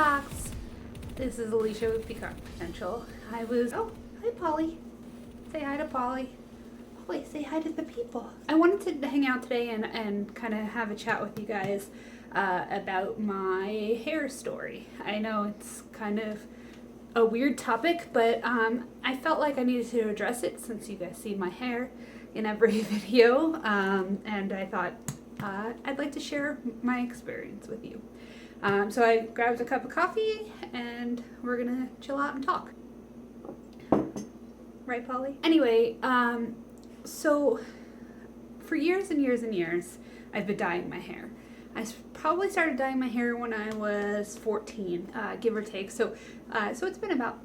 Talks. This is Alicia with Peacock Potential. Oh, hi Polly. Say hi to Polly. Polly, say hi to the people. I wanted to hang out today and kind of have a chat with you guys about my hair story. I know it's kind of a weird topic, but I felt like I needed to address it since you guys see my hair in every video, and I thought I'd like to share my experience with you. So I grabbed a cup of coffee and we're gonna chill out and talk. Right, Polly? Anyway, so for years and years and years, I've been dyeing my hair. I probably started dyeing my hair when I was 14, give or take. So it's been about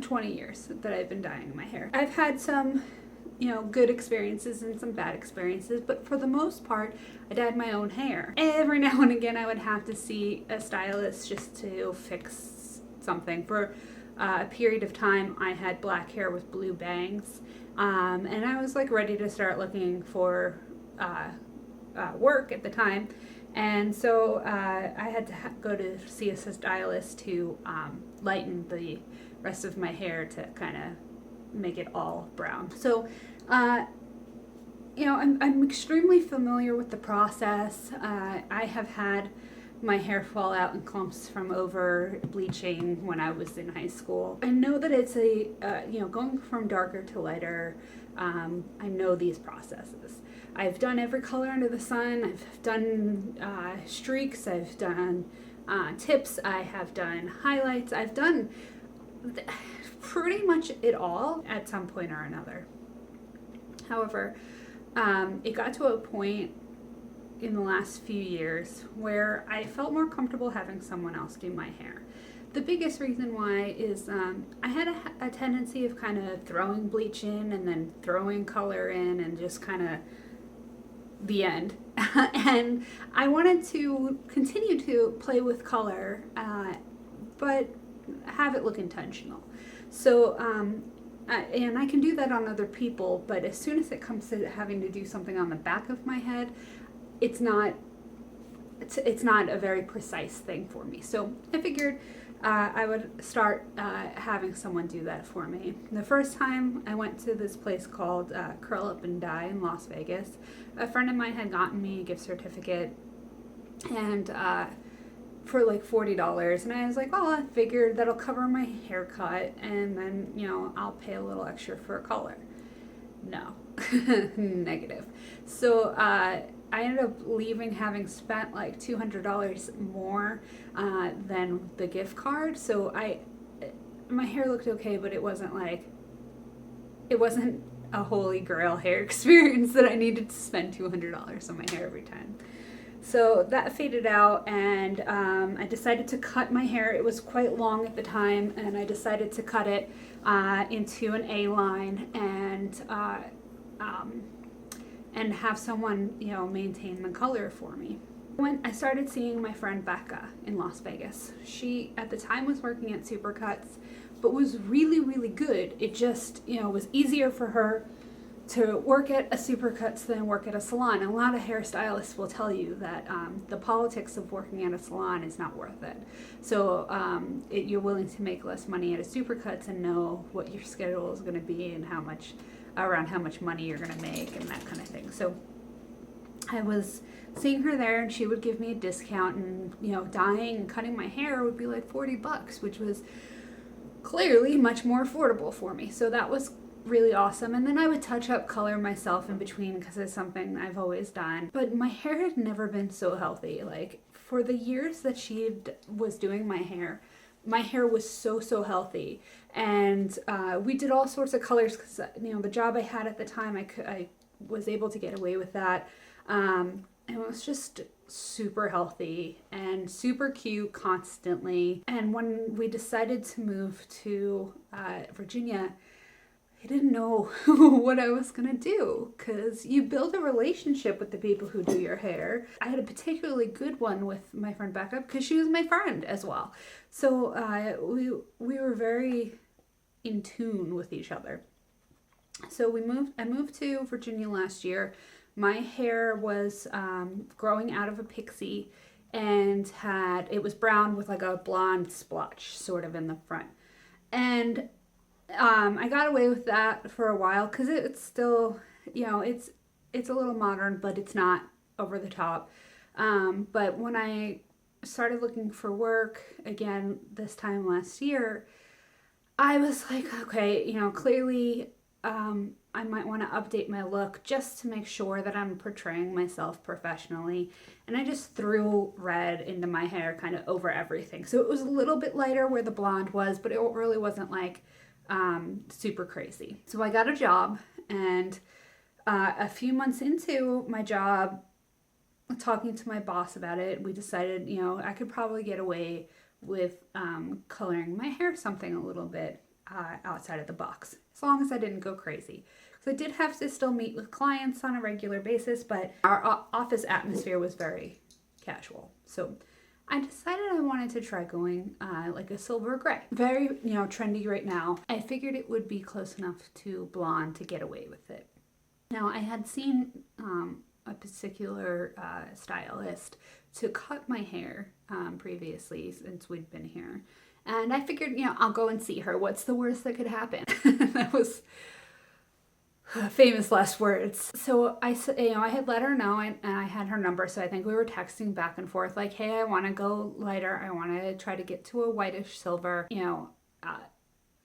20 years that I've been dyeing my hair. I've had some, good experiences and some bad experiences, but for the most part, I dyed my own hair. Every now and again, I would have to see a stylist just to fix something. For a period of time, I had black hair with blue bangs, and I was like ready to start looking for work at the time. And so I had to go to see a stylist to lighten the rest of my hair to kind of make it all brown. So, I'm extremely familiar with the process. I have had my hair fall out in clumps from over bleaching when I was in high school. I know that it's going from darker to lighter. I know these processes. I've done every color under the sun. I've done streaks. I've done tips. I have done highlights. I've done pretty much it all at some point or another. However, it got to a point in the last few years where I felt more comfortable having someone else do my hair. The biggest reason why is I had a tendency of kind of throwing bleach in and then throwing color in and just kind of the end. And I wanted to continue to play with color, but have it look intentional. So, and I can do that on other people, but as soon as it comes to having to do something on the back of my head, it's not a very precise thing for me. So I figured I would start having someone do that for me. The first time I went to this place called Curl Up and Dye in Las Vegas, a friend of mine had gotten me a gift certificate and for like $40, and I was like, I figured that'll cover my haircut and then I'll pay a little extra for a color. No. Negative. So I ended up leaving having spent like $200 more than the gift card. So my hair looked okay, but it wasn't a holy grail hair experience that I needed to spend $200 on my hair every time. So that faded out, and I decided to cut my hair. It was quite long at the time, and I decided to cut it into an A-line and have someone, maintain the color for me. When I started seeing my friend Becca in Las Vegas, she at the time was working at Supercuts, but was really, really good. It just, was easier for her to work at a Supercuts than work at a salon. And a lot of hairstylists will tell you that the politics of working at a salon is not worth it. So you're willing to make less money at a Supercuts and know what your schedule is going to be and how much money you're going to make and that kind of thing. So I was seeing her there, and she would give me a discount, and dyeing and cutting my hair would be like $40, which was clearly much more affordable for me. So that was really awesome. And then I would touch up color myself in between because it's something I've always done. But my hair had never been so healthy. Like for the years that she was doing my hair was so healthy. And we did all sorts of colors because the job I had at the time, I was able to get away with that. It was just super healthy and super cute constantly. And when we decided to move to Virginia, I didn't know what I was going to do, because you build a relationship with the people who do your hair. I had a particularly good one with my friend Becca because she was my friend as well. So we were very in tune with each other. So I moved to Virginia last year. My hair was growing out of a pixie. and it was brown with like a blonde splotch sort of in the front. And I got away with that for a while because it's still, it's a little modern, but it's not over the top. But when I started looking for work again this time last year, I was like, okay, clearly I might want to update my look just to make sure that I'm portraying myself professionally. And I just threw red into my hair kind of over everything. So it was a little bit lighter where the blonde was, but it really wasn't like super crazy. So I got a job, and a few months into my job, talking to my boss about it, we decided, I could probably get away with coloring my hair something a little bit outside of the box, as long as I didn't go crazy. So I did have to still meet with clients on a regular basis, but our office atmosphere was very casual. So I decided I wanted to try going like a silver gray. Very, trendy right now. I figured it would be close enough to blonde to get away with it. Now, I had seen a particular stylist to cut my hair previously since we'd been here. And I figured, I'll go and see her. What's the worst that could happen? That was famous last words. So I had let her know, and I had her number. So I think we were texting back and forth like, hey, I want to go lighter. I want to try to get to a whitish silver.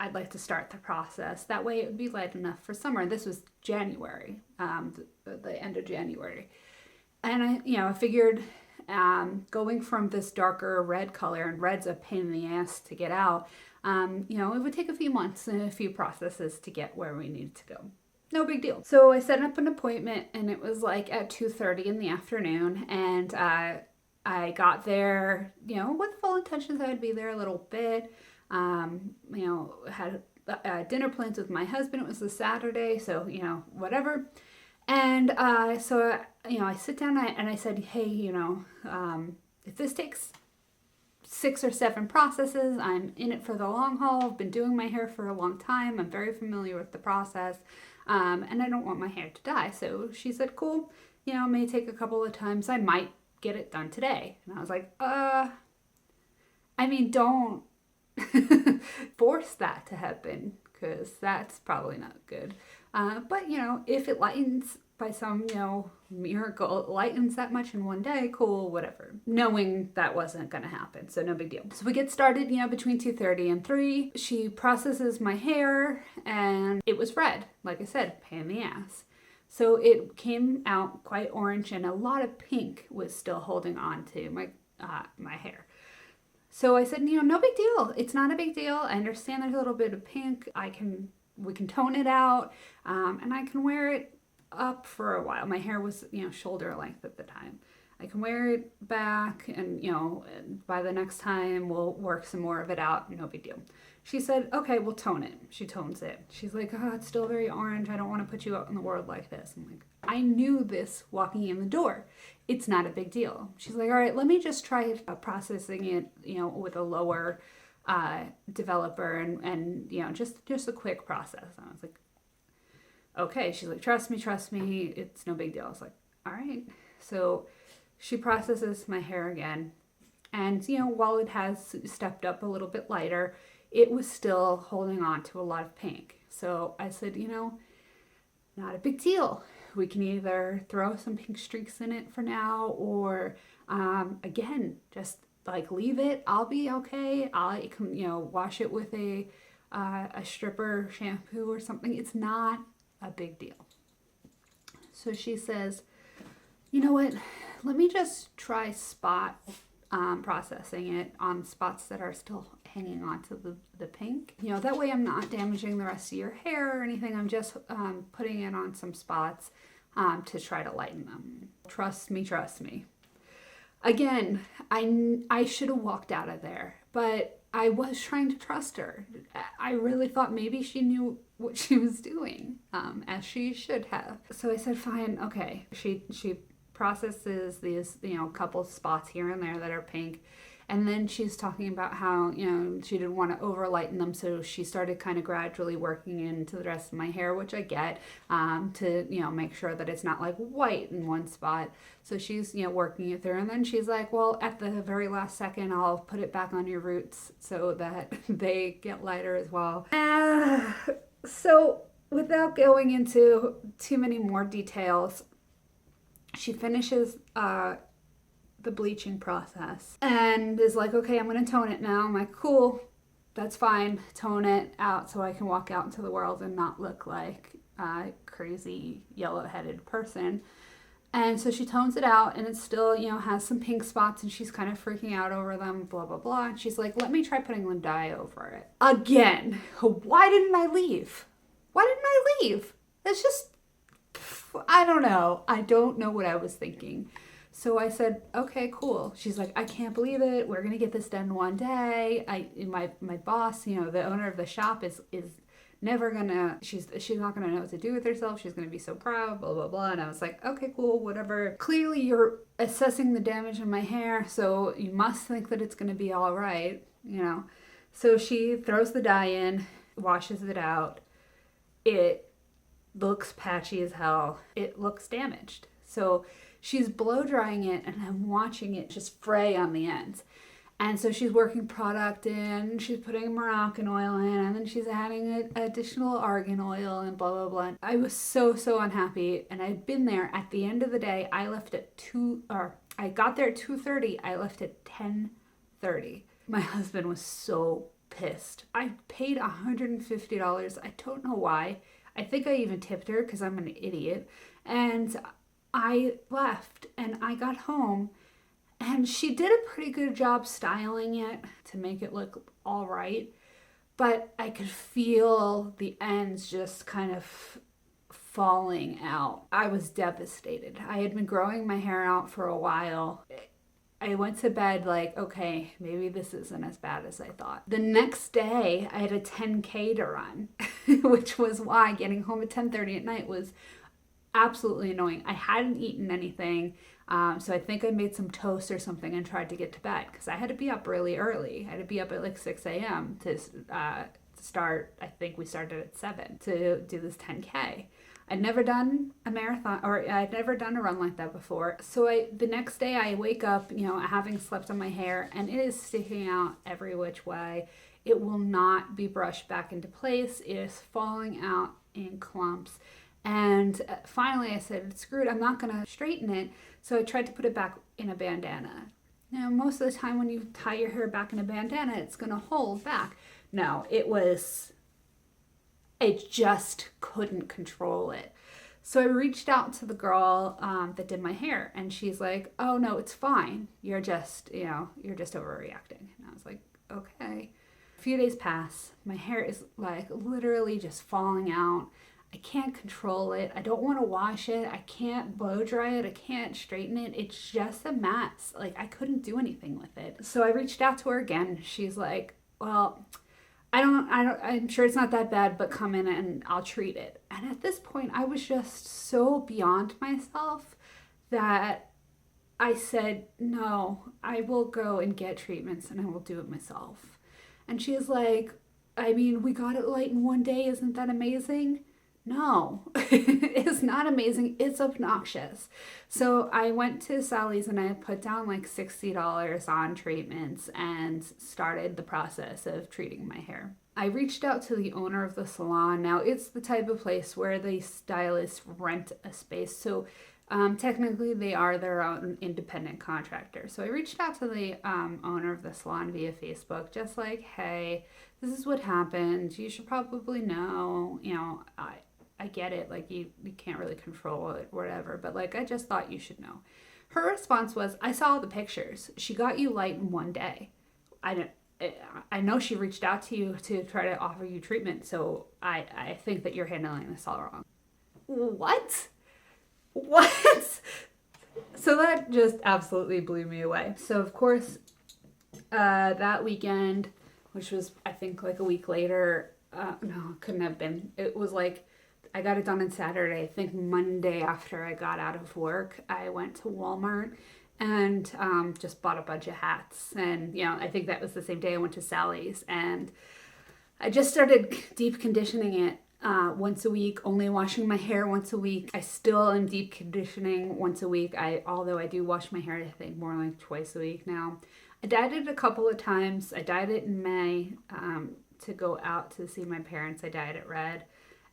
I'd like to start the process. That way it would be light enough for summer. This was January, the end of January. And I figured going from this darker red color, and red's a pain in the ass to get out, it would take a few months and a few processes to get where we needed to go. No big deal. So I set up an appointment, and it was like at 2:30 in the afternoon, and I got there, with full intentions I would be there a little bit. Had dinner plans with my husband. It was a Saturday, so, whatever. And so I sit down and I said, hey, if this takes 6 or 7 processes, I'm in it for the long haul. I've been doing my hair for a long time. I'm very familiar with the process, and I don't want my hair to die. So she said, cool, it may take a couple of times. I might get it done today. And I was like, don't force that to happen, because that's probably not good. But if it lightens by some, miracle, it lightens that much in one day, cool, whatever. Knowing that wasn't going to happen, so no big deal. So we get started, between 2:30 and 3. She processes my hair, and it was red. Like I said, pain in the ass. So it came out quite orange, and a lot of pink was still holding on to my hair. So I said, no big deal. It's not a big deal. I understand there's a little bit of pink. We can tone it out, and I can wear it up for a while. My hair was, shoulder length at the time. I can wear it back, and, by the next time we'll work some more of it out. No big deal. She said, okay, we'll tone it. She tones it. She's like, oh, it's still very orange. I don't want to put you out in the world like this. I'm like, I knew this walking in the door. It's not a big deal. She's like, all right, let me just try processing it, with a lower developer and just a quick process. And I was like, okay. She's like, trust me, it's no big deal. I was like, all right. So she processes my hair again, and while it has stepped up a little bit lighter, it was still holding on to a lot of pink. So I said, not a big deal. We can either throw some pink streaks in it for now, or again, just like leave it. I'll be okay. I can, wash it with a stripper shampoo or something. It's not a big deal. So she says, you know what? Let me just try spot processing it on spots that are still hanging on to the pink. That way I'm not damaging the rest of your hair or anything. I'm just putting it on some spots to try to lighten them. Trust me. Again, I should have walked out of there, but I was trying to trust her. I really thought maybe she knew what she was doing, as she should have. So I said, fine, okay. She processes these, couple spots here and there that are pink. And then she's talking about how, you know, she didn't want to over lighten them, so she started kind of gradually working into the rest of my hair, which I get, to, you know, make sure that it's not like white in one spot. So she's, you know, working it through. And then she's like, well, at the very last second, I'll put it back on your roots so that they get lighter as well. So without going into too many more details, she finishes the bleaching process and is like, okay, I'm going to tone it now. I'm like, cool, that's fine. Tone it out so I can walk out into the world and not look like a crazy yellow-headed person. And so she tones it out, and it still, you know, has some pink spots, and she's kind of freaking out over them, blah, blah, blah. And she's like, let me try putting the dye over it. Again, why didn't I leave? Why didn't I leave? It's just, I don't know. I don't know what I was thinking. So I said, okay, cool. She's like, I can't believe it. We're going to get this done one day. My boss, you know, the owner of the shop is never gonna, she's not gonna know what to do with herself. She's gonna be so proud, blah, blah, blah. And I was like, okay, cool, whatever. Clearly you're assessing the damage in my hair, so you must think that it's gonna be all right, you know. So she throws the dye in, washes it out. It looks patchy as hell. It looks damaged. So she's blow drying it, and I'm watching it just fray on the ends. And so she's working product in, she's putting Moroccan oil in, and then she's adding additional argan oil and blah, blah, blah. I was so unhappy, and I'd been there. At the end of the day, I left at I got there at 2:30, I left at 10:30. My husband was so pissed. I paid $150. I don't know why. I think I even tipped her because I'm an idiot. And I left, and I got home, and she did a pretty good job styling it to make it look all right. But I could feel the ends just kind of falling out. I was devastated. I had been growing my hair out for a while. I went to bed like, okay, maybe this isn't as bad as I thought. The next day, I had a 10K to run, which was why getting home at 10:30 at night was absolutely annoying. I hadn't eaten anything. So I think I made some toast or something and tried to get to bed because I had to be up really early. I had to be up at like 6 a.m. to start. I think we started at 7 to do this 10K. I'd never done a marathon, or I'd never done a run like that before. So the next day I wake up, you know, having slept on my hair, and it is sticking out every which way. It will not be brushed back into place. It is falling out in clumps. And finally I said, screw it, I'm not going to straighten it. So I tried to put it back in a bandana. Now, most of the time when you tie your hair back in a bandana, it's going to hold back. No, I just couldn't control it. So I reached out to the girl that did my hair, and she's like, oh no, it's fine. You're just overreacting. And I was like, okay. A few days pass. My hair is like literally just falling out. I can't control it. I don't want to wash it. I can't blow dry it. I can't straighten it. It's just a mess. Like, I couldn't do anything with it. So I reached out to her again. She's like, well, I'm sure it's not that bad, but come in and I'll treat it. And at this point, I was just so beyond myself that I said, no, I will go and get treatments and I will do it myself. And she's like, I mean, we got it light in one day. Isn't that amazing? No, it's not amazing. It's obnoxious. So I went to Sally's and I put down like $60 on treatments and started the process of treating my hair. I reached out to the owner of the salon. Now, it's the type of place where the stylists rent a space. So technically they are their own independent contractor. So I reached out to the owner of the salon via Facebook, just like, hey, this is what happened. You should probably know, you know, I get it, like you can't really control it, whatever, but like I just thought you should know. Her response was, I saw the pictures. She got you light in one day. I know she reached out to you to try to offer you treatment, so I think that you're handling this all wrong. What? So that just absolutely blew me away. So of course, that weekend, which was I think like a week later, no, it couldn't have been. It was like, I got it done on Saturday. I think Monday after I got out of work, I went to Walmart and just bought a bunch of hats. And, you know, I think that was the same day I went to Sally's, and I just started deep conditioning it once a week, only washing my hair once a week. I still am deep conditioning once a week. Although I do wash my hair, I think more like twice a week now. I dyed it a couple of times. I dyed it in May to go out to see my parents. I dyed it red.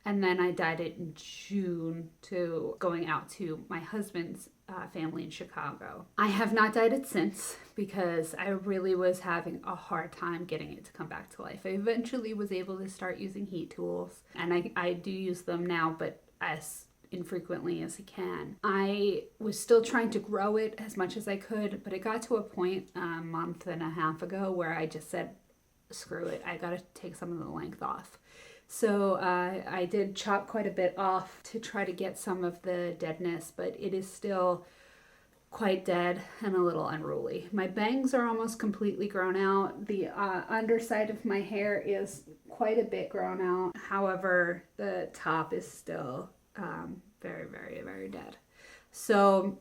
And then I dyed it in June to going out to my husband's family in Chicago. I have not dyed it since because I really was having a hard time getting it to come back to life. I eventually was able to start using heat tools, and I do use them now, but as infrequently as I can. I was still trying to grow it as much as I could, but it got to a point a month and a half ago where I just said, screw it, I gotta take some of the length off. So I did chop quite a bit off to try to get some of the deadness, but it is still quite dead and a little unruly. My bangs are almost completely grown out. The underside of my hair is quite a bit grown out. However, the top is still very, very, very dead. So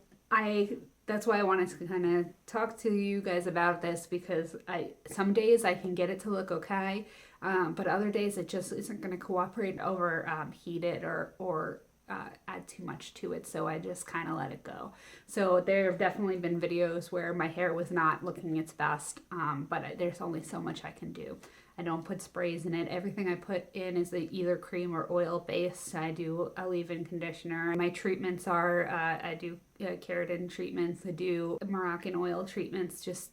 that's why I wanted to kind of talk to you guys about this, because some days I can get it to look okay, but other days it just isn't going to cooperate over heat it or add too much to it, so I just kind of let it go. So there have definitely been videos where my hair was not looking its best, but there's only so much I can do. I don't put sprays in it. Everything I put in is either cream or oil based. I do a leave-in conditioner. My treatments are, I do keratin treatments. I do Moroccan oil treatments, just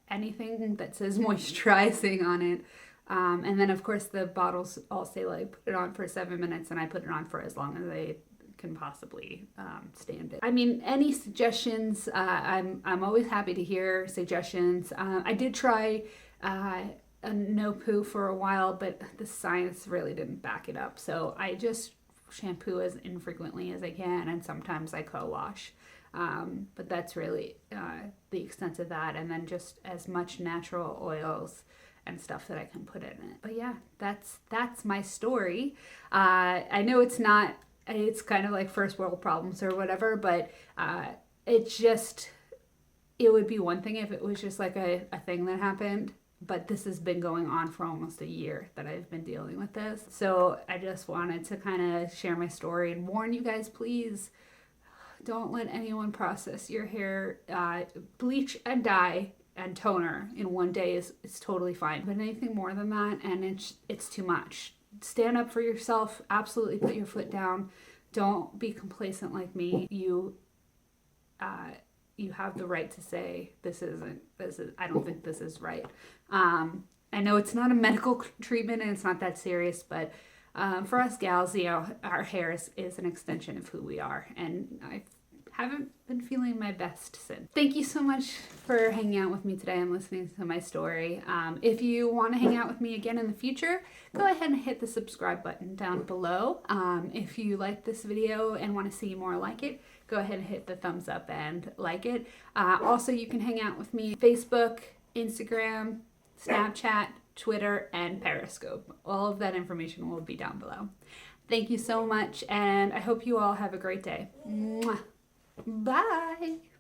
anything that says moisturizing on it. And then of course the bottles all say like put it on for 7 minutes, and I put it on for as long as I can possibly stand it. I mean, any suggestions, I'm always happy to hear suggestions. I did try a no poo for a while, but the science really didn't back it up. So I just shampoo as infrequently as I can, and sometimes I co-wash. But that's really the extent of that. And then just as much natural oils and stuff that I can put in it. But yeah, that's my story. I know it's kind of like first world problems or whatever, but it would be one thing if it was just like a thing that happened. But this has been going on for almost a year that I've been dealing with this. So I just wanted to kind of share my story and warn you guys, please don't let anyone process your hair. Bleach and dye and toner in one day is totally fine. But anything more than that, and it's too much. Stand up for yourself. Absolutely put your foot down. Don't be complacent like me. You have the right to say I don't think this is right. I know it's not a medical treatment and it's not that serious, but for us gals, you know, our hair is an extension of who we are, and I haven't been feeling my best since. Thank you so much for hanging out with me today and listening to my story. If you want to hang out with me again in the future, go ahead and hit the subscribe button down below. If you like this video and want to see more like it, go ahead and hit the thumbs up and like it. Also, you can hang out with me on Facebook, Instagram, Snapchat, Twitter, and Periscope. All of that information will be down below. Thank you so much, and I hope you all have a great day. Mwah. Bye!